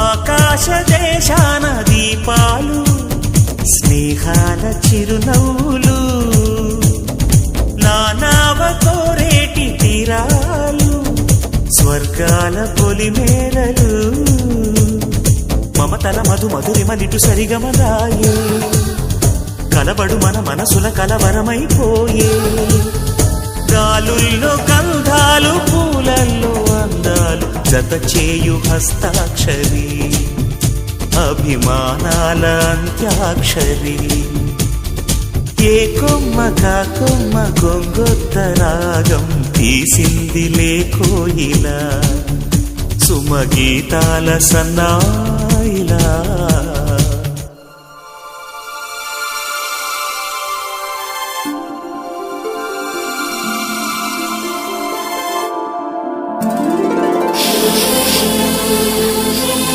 ఆకాశ దేశాన దీపాలు స్నేహాల చిరునవ్వులు నానావ కోరేటి తీరాలు స్వర్గాల పొలిమేరలు మమతల మధు మధురిమలిటు సరిగమలాయే కలబడు మన మనసుల కలవరమైపోయే గాలుల్లో గంధాలు పూలల్లో అందాలు జత చేయు హస్తాక్షరి అభిమానాల అంత్యాక్షరి ఏ కొమ్మ కా కొమ్మ గొంగొత్త రాగం తీసిందిలే కోయిలా సుమగీతాల సన్నాయిలా